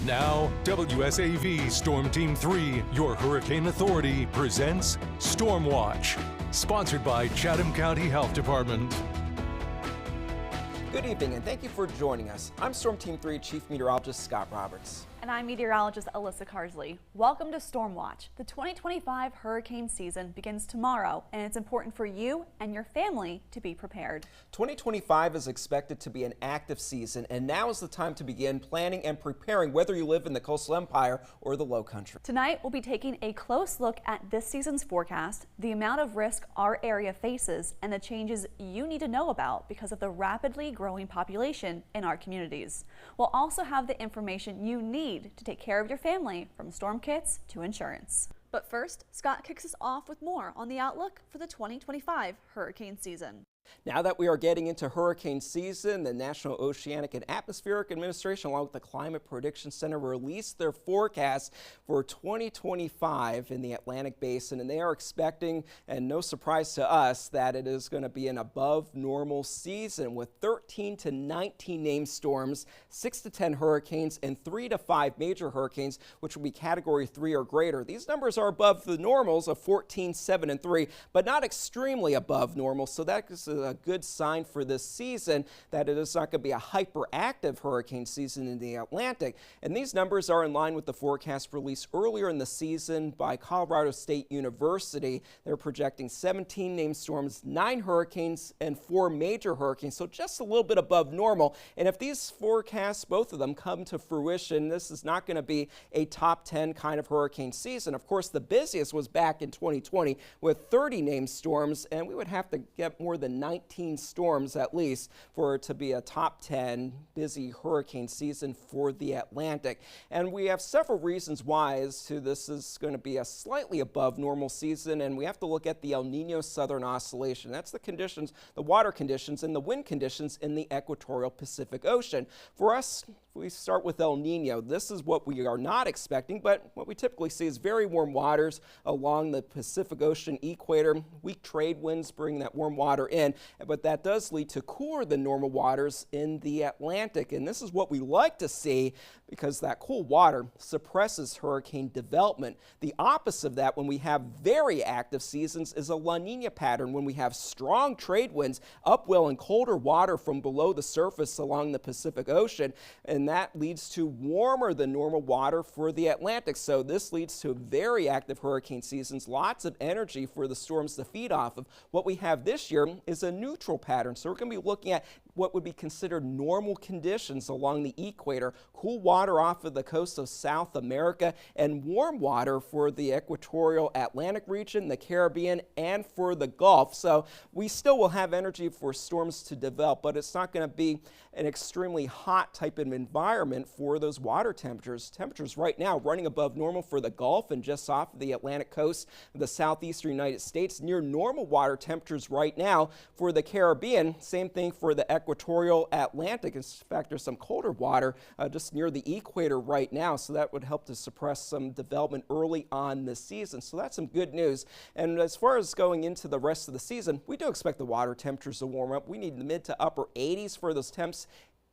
Now, WSAV Storm Team 3, your hurricane authority, presents Strom Watch, sponsored by Chatham County Health Department. Good evening and thank you for joining us. I'm Storm Team 3 Chief Meteorologist Scott Roberts. And I'm meteorologist Alyssa Carsley. Welcome to Storm Watch. The 2025 hurricane season begins tomorrow, and it's important for you and your family to be prepared. 2025 is expected to be an active season, and now is the time to begin planning and preparing, whether you live in the coastal empire or the low country. Tonight, we'll be taking a close look at this season's forecast, the amount of risk our area faces, and the changes you need to know about because of the rapidly growing population in our communities. We'll also have the information you need to take care of your family, from storm kits to insurance. But first, Scott kicks us off with more on the outlook for the 2025 hurricane season. Now that we are getting into hurricane season, the National Oceanic and Atmospheric Administration, along with the Climate Prediction Center, released their forecast for 2025 in the Atlantic Basin, and they are expecting, and no surprise to us, that it is going to be an above normal season with 13 to 19 named storms, 6 to 10 hurricanes, and 3 to 5 major hurricanes, which will be Category 3 or greater. These numbers are above the normals of 14, 7, and 3, but not extremely above normal, so that is a good sign for this season that it is not going to be a hyperactive hurricane season in the Atlantic. And these numbers are in line with the forecast released earlier in the season by Colorado State University. They're projecting 17 named storms, 9 hurricanes, and 4 major hurricanes, so just a little bit above normal. And if these forecasts, both of them, come to fruition, this is not going to be a top 10 kind of hurricane season. Of course, the busiest was back in 2020 with 30 named storms, and we would have to get more than 19 storms at least for it to be a top 10 busy hurricane season for the Atlantic. And we have several reasons why as to this is going to be a slightly above normal season, and we have to look at the El Nino Southern Oscillation. That's the conditions, the water conditions and the wind conditions in the equatorial Pacific Ocean. For us, we start with El Nino. This is what we are not expecting, but what we typically see is very warm waters along the Pacific Ocean equator. Weak trade winds bring that warm water in, but that does lead to cooler than normal waters in the Atlantic. And this is what we like to see because that cool water suppresses hurricane development. The opposite of that, when we have very active seasons, is a La Nina pattern when we have strong trade winds, upwell and colder water from below the surface along the Pacific Ocean, and that leads to warmer than normal water for the Atlantic. So this leads to very active hurricane seasons, lots of energy for the storms to feed off of. What we have this year is a neutral pattern. So we're going to be looking at what would be considered normal conditions along the equator, cool water off of the coast of South America, and warm water for the equatorial Atlantic region, the Caribbean, and for the Gulf. So we still will have energy for storms to develop, but it's not going to be an extremely hot type of environment for those water temperatures. Temperatures right now running above normal for the Gulf and just off of the Atlantic coast of the southeastern United States, near normal water temperatures right now for the Caribbean. Same thing for the equatorial Atlantic. In fact, there's some colder water just near the equator right now, so that would help to suppress some development early on this season. So that's some good news. And as far as going into the rest of the season, we do expect the water temperatures to warm up. We need the mid to upper 80s for those temps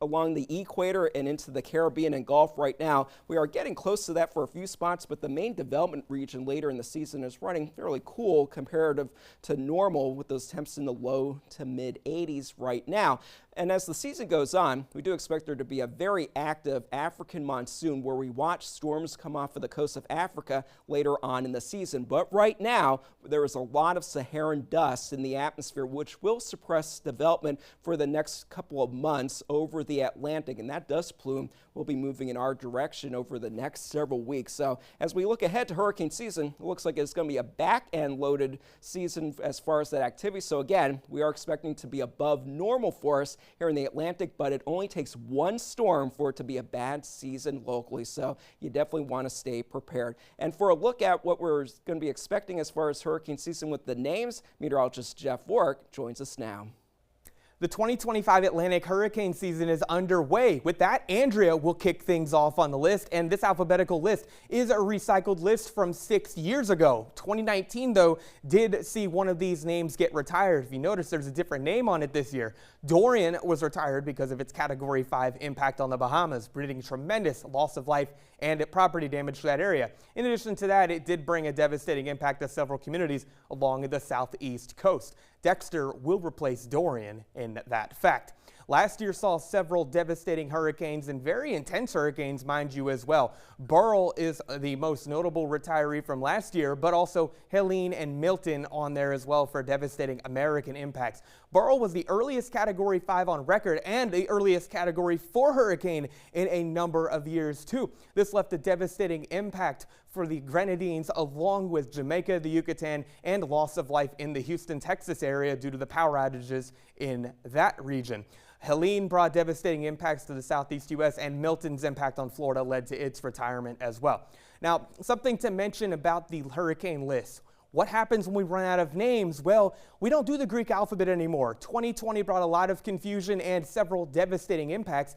along the equator and into the Caribbean and Gulf right now. We are getting close to that for a few spots, but the main development region later in the season is running fairly cool comparative to normal with those temps in the low to mid 80s right now. And as the season goes on, we do expect there to be a very active African monsoon where we watch storms come off of the coast of Africa later on in the season. But right now, there is a lot of Saharan dust in the atmosphere, which will suppress development for the next couple of months over the Atlantic. And that dust plume will be moving in our direction over the next several weeks. So as we look ahead to hurricane season, it looks like it's going to be a back-end loaded season as far as that activity. So again, we are expecting to be above normal for us here in the Atlantic, but it only takes one storm for it to be a bad season locally. So you definitely want to stay prepared. And for a look at what we're going to be expecting as far as hurricane season with the names, meteorologist Jeff Warwick joins us now. The 2025 Atlantic hurricane season is underway. With that, Andrea will kick things off on the list, and this alphabetical list is a recycled list from 6 years ago. 2019, though, did see one of these names get retired. If you notice, there's a different name on it this year. Dorian was retired because of its Category 5 impact on the Bahamas, bringing tremendous loss of life and property damage to that area. In addition to that, it did bring a devastating impact to several communities along the southeast coast. Dexter will replace Dorian in that fact. Last year saw several devastating hurricanes and very intense hurricanes, mind you, as well. Burl is the most notable retiree from last year, but also Helene and Milton on there as well for devastating American impacts. Burl was the earliest Category 5 on record and the earliest Category 4 hurricane in a number of years, too. This left a devastating impact for the Grenadines, along with Jamaica, the Yucatan, and loss of life in the Houston, Texas area due to the power outages in that region. Helene brought devastating impacts to the southeast U.S., and Milton's impact on Florida led to its retirement as well. Now, something to mention about the hurricane list. What happens when we run out of names? Well, we don't do the Greek alphabet anymore. 2020 brought a lot of confusion and several devastating impacts.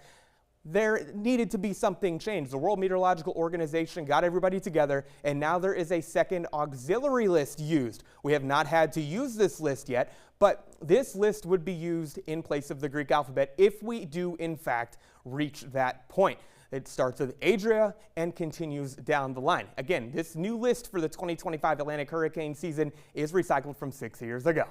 There needed to be something changed. The World Meteorological Organization got everybody together, and now there is a second auxiliary list used. We have not had to use this list yet, but this list would be used in place of the Greek alphabet if we do, in fact, reach that point. It starts with Adria and continues down the line. Again, this new list for the 2025 Atlantic hurricane season is recycled from 6 years ago.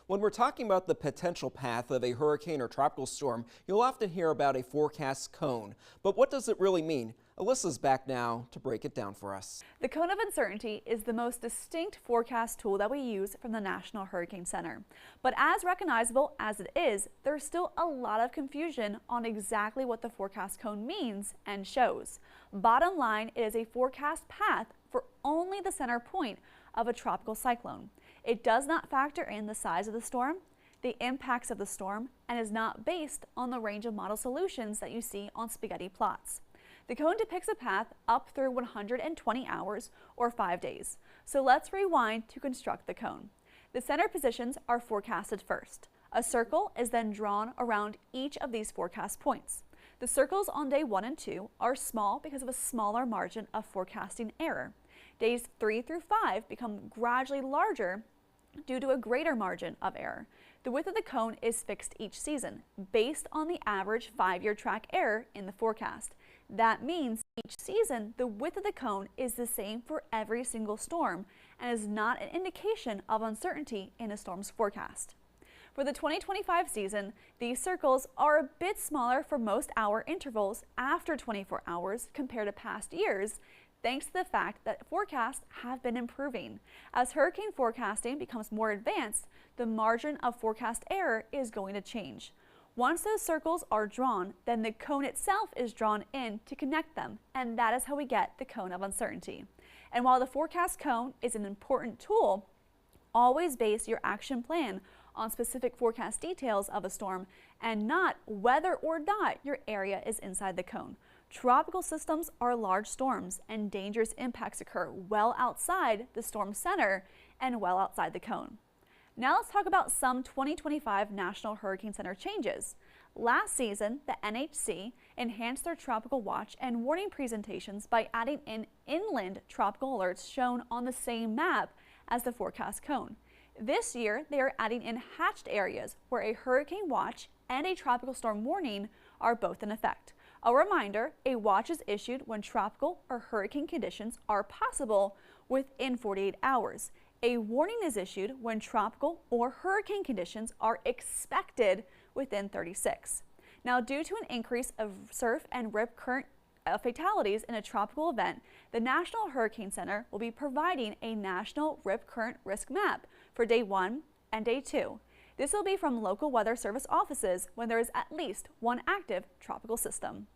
When we're talking about the potential path of a hurricane or tropical storm, you'll often hear about a forecast cone. But what does it really mean? Alyssa's back now to break it down for us. The cone of uncertainty is the most distinct forecast tool that we use from the National Hurricane Center. But as recognizable as it is, there's still a lot of confusion on exactly what the forecast cone means and shows. Bottom line, it is a forecast path for only the center point of a tropical cyclone. It does not factor in the size of the storm, the impacts of the storm, and is not based on the range of model solutions that you see on spaghetti plots. The cone depicts a path up through 120 hours or 5 days. So let's rewind to construct the cone. The center positions are forecasted first. A circle is then drawn around each of these forecast points. The circles on day 1 and 2 are small because of a smaller margin of forecasting error. Days 3 through 5 become gradually larger due to a greater margin of error. The width of the cone is fixed each season based on the average 5-year track error in the forecast. That means each season the width of the cone is the same for every single storm and is not an indication of uncertainty in a storm's forecast. For the 2025 season, these circles are a bit smaller for most hour intervals after 24 hours compared to past years, thanks to the fact that forecasts have been improving. As hurricane forecasting becomes more advanced, the margin of forecast error is going to change. Once those circles are drawn, then the cone itself is drawn in to connect them, and that is how we get the cone of uncertainty. And while the forecast cone is an important tool, always base your action plan on specific forecast details of a storm and not whether or not your area is inside the cone. Tropical systems are large storms, and dangerous impacts occur well outside the storm center and well outside the cone. Now let's talk about some 2025 National Hurricane Center changes. Last season, the NHC enhanced their tropical watch and warning presentations by adding in inland tropical alerts shown on the same map as the forecast cone. This year, they are adding in hatched areas where a hurricane watch and a tropical storm warning are both in effect. A reminder, a watch is issued when tropical or hurricane conditions are possible within 48 hours. A warning is issued when tropical or hurricane conditions are expected within 36. Now, due to an increase of surf and rip current fatalities in a tropical event, the National Hurricane Center will be providing a national rip current risk map for day 1 and day 2. This will be from local weather service offices when there is at least one active tropical system.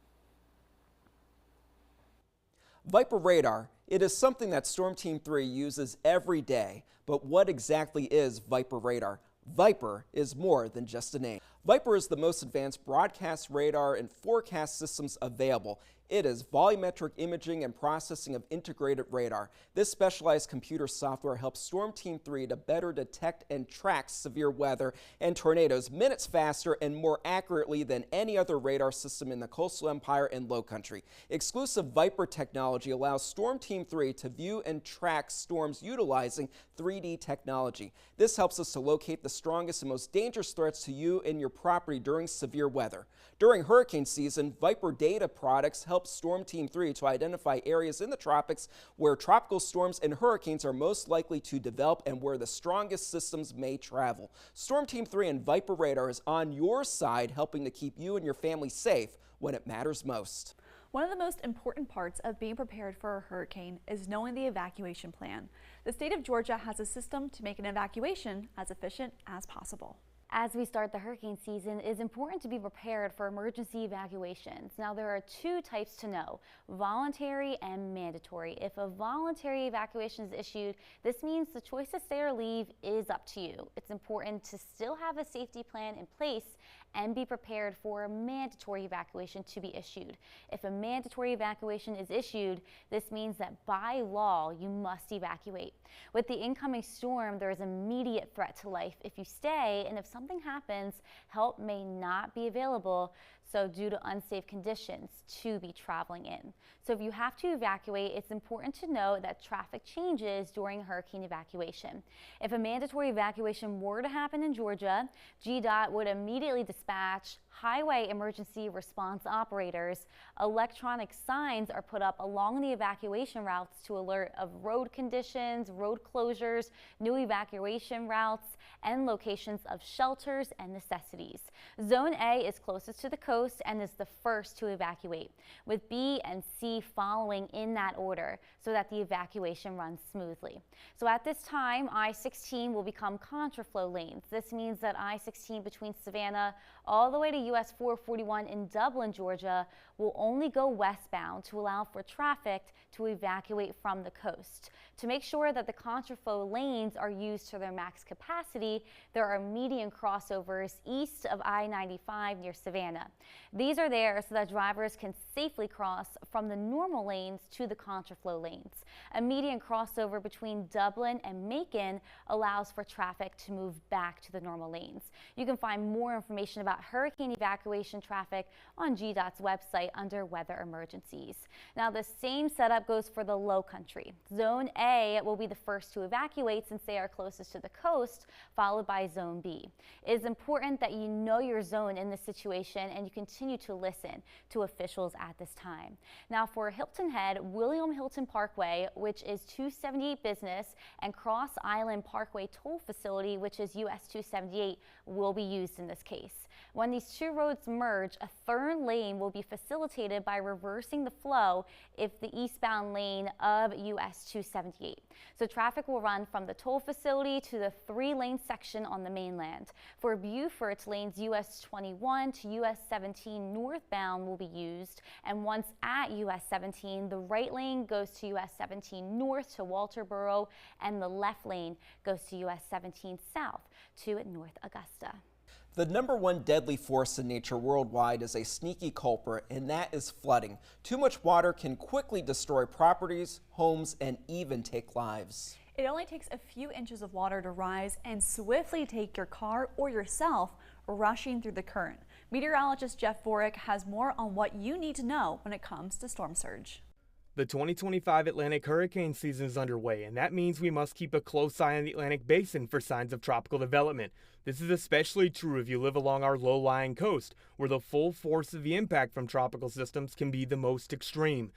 Viper radar. It is something that Storm Team 3 uses every day. But what exactly is Viper radar? Viper is more than just a name. Viper is the most advanced broadcast radar and forecast systems available. It is volumetric imaging and processing of integrated radar. This specialized computer software helps Storm Team 3 to better detect and track severe weather and tornadoes minutes faster and more accurately than any other radar system in the coastal empire and low country. Exclusive Viper technology allows Storm Team 3 to view and track storms utilizing 3D technology. This helps us to locate the strongest and most dangerous threats to you and your property during severe weather. During hurricane season, Viper data products help Storm Team 3 to identify areas in the tropics where tropical storms and hurricanes are most likely to develop and where the strongest systems may travel. Storm Team 3 and Viper radar is on your side, helping to keep you and your family safe when it matters most. One of the most important parts of being prepared for a hurricane is knowing the evacuation plan. The state of Georgia has a system to make an evacuation as efficient as possible. As we start the hurricane season, it is important to be prepared for emergency evacuations. Now, there are two types to know: voluntary and mandatory. If a voluntary evacuation is issued, this means the choice to stay or leave is up to you. It's important to still have a safety plan in place and be prepared for a mandatory evacuation to be issued. If a mandatory evacuation is issued, this means that by law you must evacuate. With the incoming storm, there is immediate threat to life if you stay, and if something happens, help may not be available, so due to unsafe conditions to be traveling in. So if you have to evacuate, it's important to know that traffic changes during hurricane evacuation. If a mandatory evacuation were to happen in Georgia, GDOT would immediately dispatch highway emergency response operators. Electronic signs are put up along the evacuation routes to alert of road conditions, road closures, new evacuation routes, and locations of shelters and necessities. Zone A is closest to the coast and is the first to evacuate, with B and C following in that order so that the evacuation runs smoothly. So at this time, I-16 will become contraflow lanes. This means that I-16 between Savannah all the way to US 441 in Dublin, Georgia, will only go westbound to allow for traffic to evacuate from the coast. To make sure that the contraflow lanes are used to their max capacity, there are median crossovers east of I-95 near Savannah. These are there so that drivers can safely cross from the normal lanes to the contraflow lanes. A median crossover between Dublin and Macon allows for traffic to move back to the normal lanes. You can find more information about hurricane evacuation traffic on GDOT's website under weather emergencies. Now, the same setup goes for the low country. Zone A will be the first to evacuate since they are closest to the coast, followed by Zone B. It is important that you know your zone in this situation and you continue to listen to officials at this time. Now, for Hilton Head, William Hilton Parkway, which is 278 Business, and Cross Island Parkway Toll Facility, which is US 278, will be used in this case. When these two roads merge, a third lane will be facilitated by reversing the flow if the eastbound lane of US 278. So traffic will run from the toll facility to the 3-lane section on the mainland. For Beaufort, lanes US 21 to US 17 northbound will be used, and once at US 17, the right lane goes to US 17 north to Walterboro, and the left lane goes to US 17 south to North Augusta. The #1 deadly force in nature worldwide is a sneaky culprit, and that is flooding. Too much water can quickly destroy properties, homes, and even take lives. It only takes a few inches of water to rise and swiftly take your car or yourself rushing through the current. Meteorologist Jeff Vorick has more on what you need to know when it comes to storm surge. The 2025 Atlantic hurricane season is underway, and that means we must keep a close eye on the Atlantic basin for signs of tropical development. This is especially true if you live along our low-lying coast, where the full force of the impact from tropical systems can be the most extreme.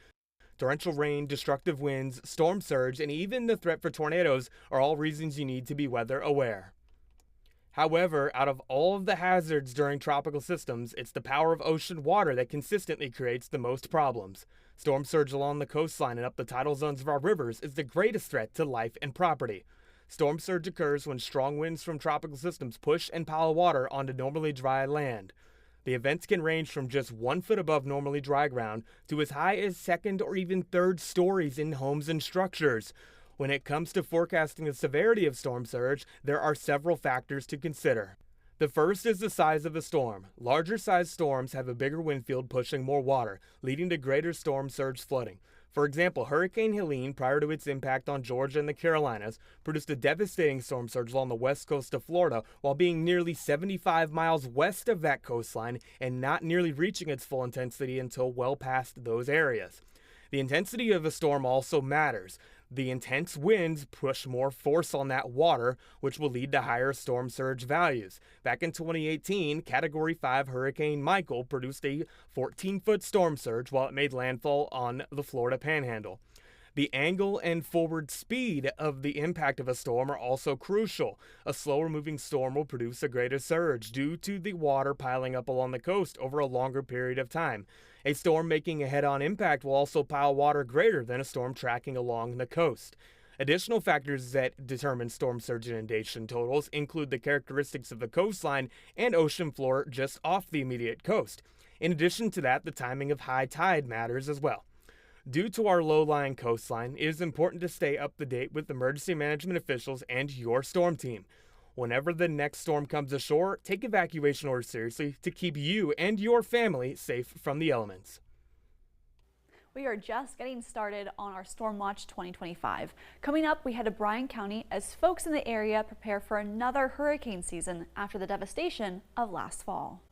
Torrential rain, destructive winds, storm surge, and even the threat for tornadoes are all reasons you need to be weather aware. However, out of all of the hazards during tropical systems, it's the power of ocean water that consistently creates the most problems. Storm surge along the coastline and up the tidal zones of our rivers is the greatest threat to life and property. Storm surge occurs when strong winds from tropical systems push and pile water onto normally dry land. The events can range from just 1 foot above normally dry ground to as high as 2nd or even 3rd stories in homes and structures. When it comes to forecasting the severity of storm surge, there are several factors to consider. The first is the size of the storm. Larger sized storms have a bigger wind field pushing more water, leading to greater storm surge flooding. For example, Hurricane Helene, prior to its impact on Georgia and the Carolinas, produced a devastating storm surge along the west coast of Florida while being nearly 75 miles west of that coastline and not nearly reaching its full intensity until well past those areas. The intensity of a storm also matters. The intense winds push more force on that water, which will lead to higher storm surge values. Back in 2018, Category 5 Hurricane Michael produced a 14-foot storm surge while it made landfall on the Florida Panhandle. The angle and forward speed of the impact of a storm are also crucial. A slower moving storm will produce a greater surge due to the water piling up along the coast over a longer period of time. A storm making a head-on impact will also pile water greater than a storm tracking along the coast. Additional factors that determine storm surge inundation totals include the characteristics of the coastline and ocean floor just off the immediate coast. In addition to that, the timing of high tide matters as well. Due to our low-lying coastline, it is important to stay up to date with emergency management officials and your storm team. Whenever the next storm comes ashore, take evacuation orders seriously to keep you and your family safe from the elements. We are just getting started on our Storm Watch 2025. Coming up, we head to Bryan County as folks in the area prepare for another hurricane season after the devastation of last fall.